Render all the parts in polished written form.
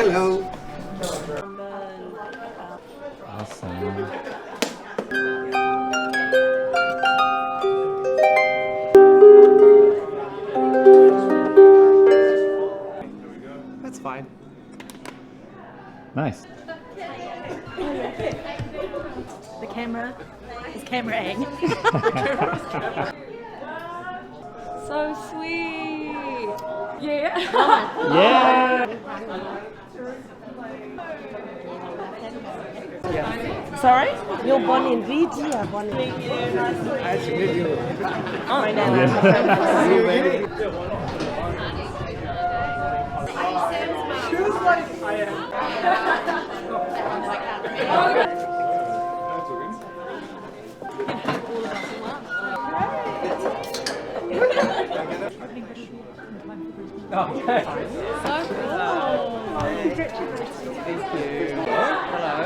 Hello. Awesome. That's fine. Nice. The camera is cameraing. So sweet. Yeah. Yeah. Sorry? You're born in Vigia, born in Nice to meet you. my name. Feels like I am. Okay. So Thank you. Hello.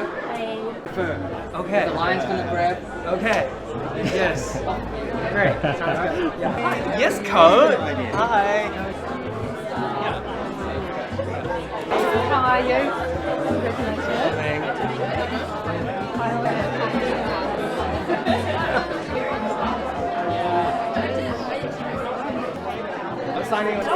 Okay. The lion's gonna grab. Okay. Yes. Great. Yeah. Yes, code. Hi. how are you? I'm signing with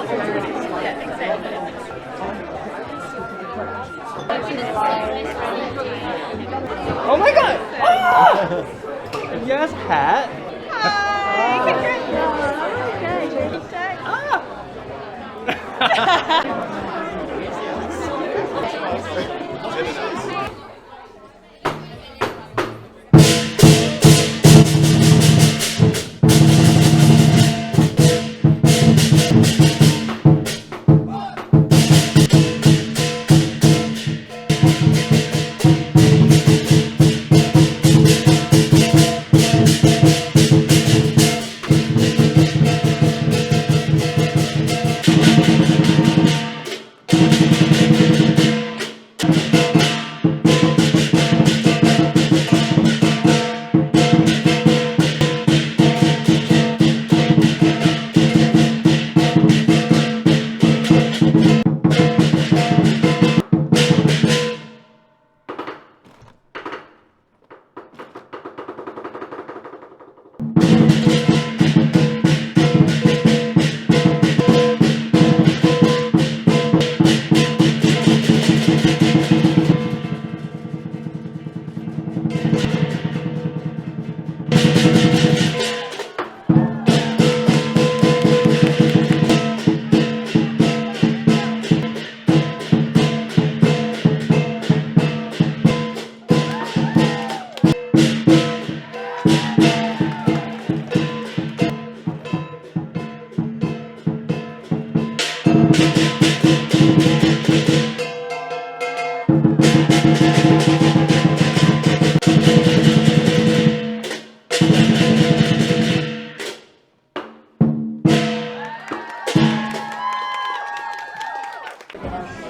Oh my god! Ah! Yes, hat.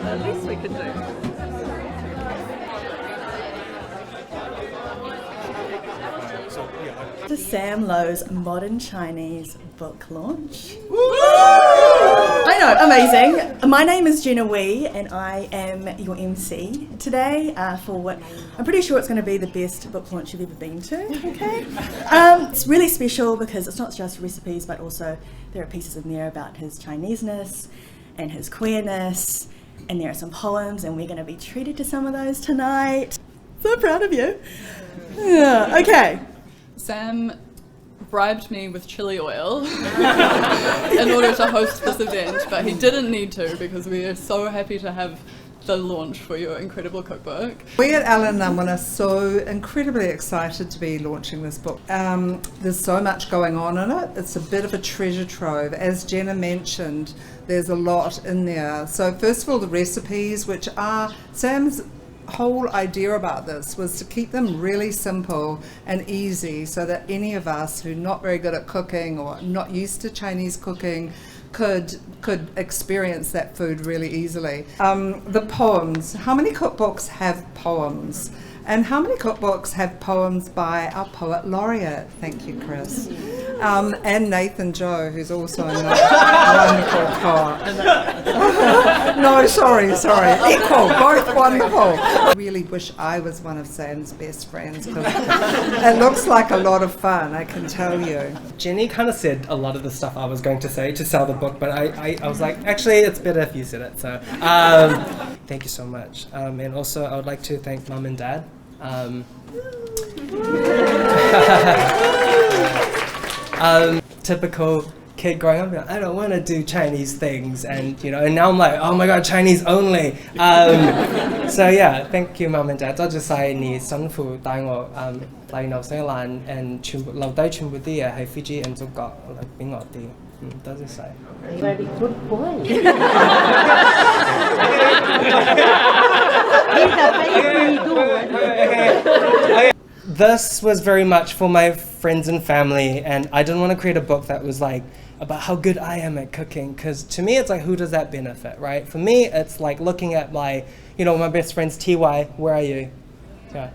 The least we could do. To Sam Lowe's Modern Chinese book launch. I know, amazing. My name is Jenna Wee and I am your MC today for what I'm pretty sure it's going to be the best book launch you've ever been to, okay? It's really special because it's not just recipes but also there are pieces in there about his Chineseness and his queerness, and there are some poems and we're going to be treated to some of those tonight. So proud of you. Yeah, okay. Sam bribed me with chili oil in order to host this event, but he didn't need to because we are so happy to have the launch for your incredible cookbook. We at Alan Unwin are so incredibly excited to be launching this book. There's so much going on in it. It's a bit of a treasure trove. As Jenna mentioned, there's a lot in there. So first of all, the recipes, which are Sam's whole idea about this was to keep them really simple and easy so that any of us who are not very good at cooking or not used to Chinese cooking could experience that food really easily. The poems. How many cookbooks have poems? And how many cookbooks have poems by our poet laureate? Thank you, Chris. And Nathan Joe, who's also a wonderful poet. No, sorry. Equal, both wonderful. I really wish I was one of Sam's best friends because it looks like a lot of fun, I can tell you. Jenny kind of said a lot of the stuff I was going to say to sell the book, but I was like, actually, it's better if you said it. So, thank you so much. And also, I would like to thank Mum and Dad. Typical kid growing up, I don't want to do Chinese things, and and now I'm like, oh my god, Chinese only. So yeah, thank you Mum and Dad， 多謝晒你辛苦帶我嚟紐西蘭，and 留低全部啲嘢喺 Fiji and 中國俾我啲，多謝晒。Very good boy. This was very much for my friends and family, and I didn't want to create a book that was like about how good I am at cooking, because to me it's like, who does that benefit, right? For me it's like looking at my best friend's TY, where are you? Yeah.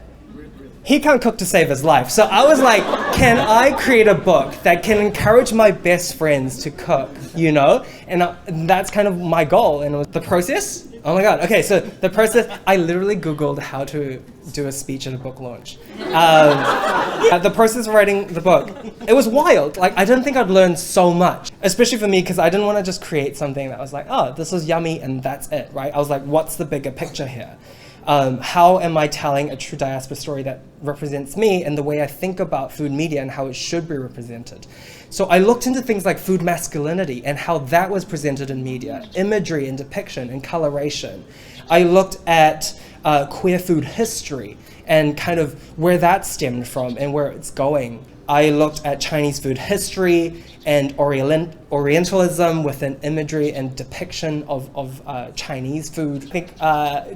He can't cook to save his life, so I was like, can I create a book that can encourage my best friends to cook, and that's kind of my goal. And the process, oh my god, okay, so the process, I literally googled how to do a speech at a book launch. The process of writing the book, it was wild. Like, I didn't think I'd learn so much, especially for me, because I didn't want to just create something that was like, oh, this is yummy and that's it, right? I was like, what's the bigger picture here? How am I telling a true diaspora story that represents me and the way I think about food media and how it should be represented? So I looked into things like food masculinity and how that was presented in media, imagery and depiction and coloration. I looked at queer food history and kind of where that stemmed from and where it's going. I looked at Chinese food history and Orientalism with an imagery and depiction of Chinese food. I think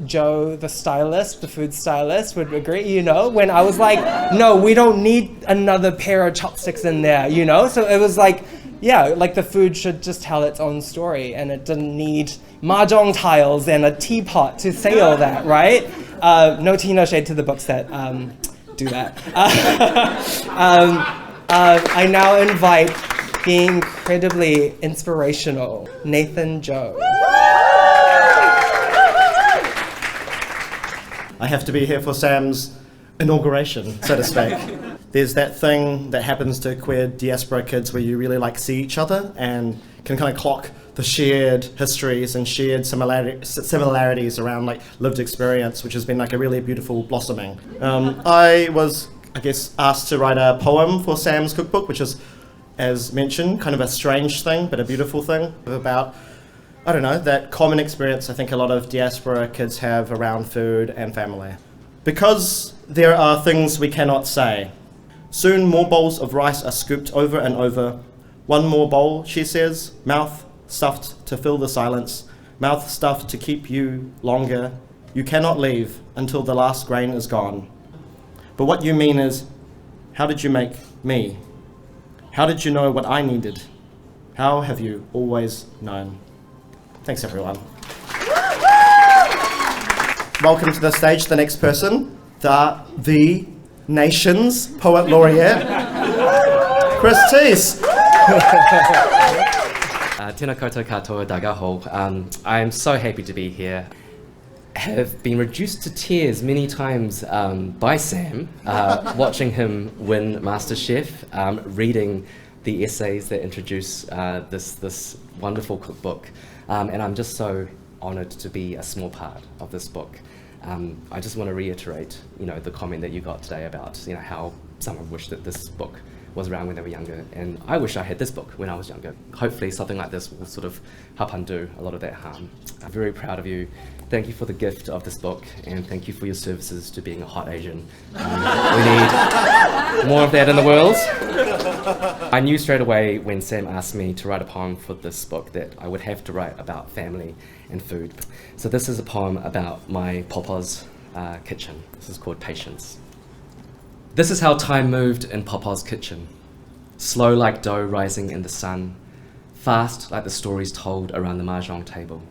Joe, the stylist, the food stylist, would agree, when I was like, no, we don't need another pair of chopsticks in there, So it was like, yeah, like the food should just tell its own story, and it didn't need mahjong tiles and a teapot to say all that, right? No tea, no shade to the books that do that. I now invite the incredibly inspirational Nathan Joe. I have to be here for Sam's inauguration, so to speak. There's that thing that happens to queer diaspora kids where you really see each other and can kind of clock the shared histories and shared similarities around lived experience, which has been a really beautiful blossoming. I was, asked to write a poem for Sam's cookbook, which is, as mentioned, kind of a strange thing, but a beautiful thing about, that common experience I think a lot of diaspora kids have around food and family. Because there are things we cannot say. Soon more bowls of rice are scooped over and over. One more bowl, she says, mouth stuffed to fill the silence, mouth stuffed to keep you longer. You cannot leave until the last grain is gone. But what you mean is, how did you make me? How did you know what I needed? How have you always known? Thanks, everyone. Welcome to the stage, the next person, the nation's poet laureate, Chris Teese. Tēnā koutou katoa, daga hou. I am so happy to be here. Have been reduced to tears many times by Sam, watching him win MasterChef, reading the essays that introduce this wonderful cookbook, and I'm just so honoured to be a small part of this book. I just want to reiterate, the comment that you got today about, how someone wished that this book was around when they were younger, and I wish I had this book when I was younger. Hopefully something like this will sort of help undo a lot of that harm. I'm very proud of you. Thank you for the gift of this book, and thank you for your services to being a hot Asian. We need more of that in the world. I knew straight away when Sam asked me to write a poem for this book that I would have to write about family and food. So this is a poem about my papa's kitchen. This is called Patience. This is how time moved in Papa's kitchen. Slow like dough rising in the sun, fast like the stories told around the mahjong table.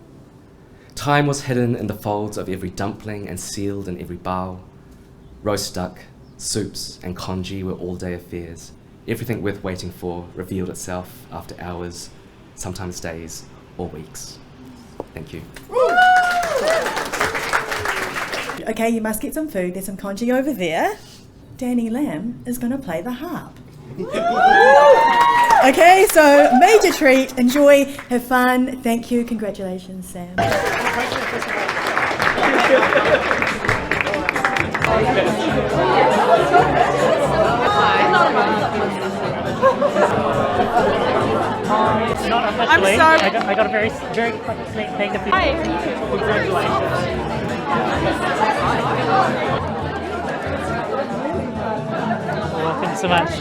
Time was hidden in the folds of every dumpling and sealed in every bao. Roast duck, soups and congee were all-day affairs. everything worth waiting for revealed itself after hours, sometimes days or weeks. Thank you. Okay, you must get some food. There's some congee over there. Danny Lamb is going to play the harp. Okay, so major treat. Enjoy, have fun. Thank you. Congratulations, Sam. I'm sorry. I got a very quick sneak peek of the. Hi. Congratulations. Well, thank you so much.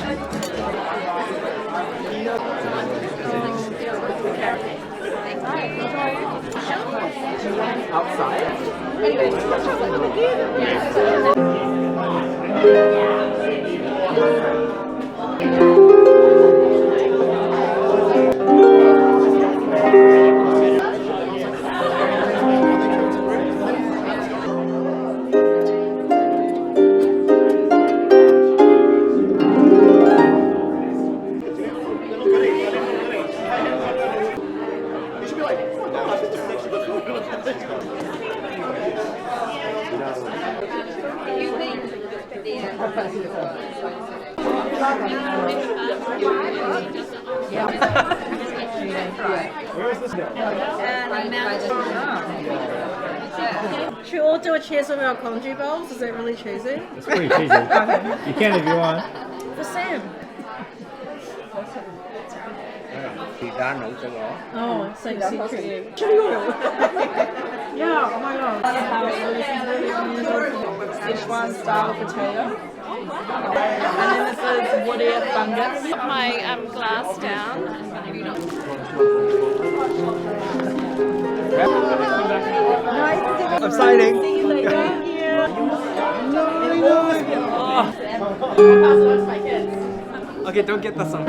Should we all do a cheers over our congee bowls? Is that really cheesy? It's pretty cheesy. You can if you want. For Sam. Oh, sexy tree. Chili oil. Yeah, oh my god. Sichuan style potato. And then this is woody fungus. Put my glass down. Exciting. See you later. Thank you. Okay, don't get this on.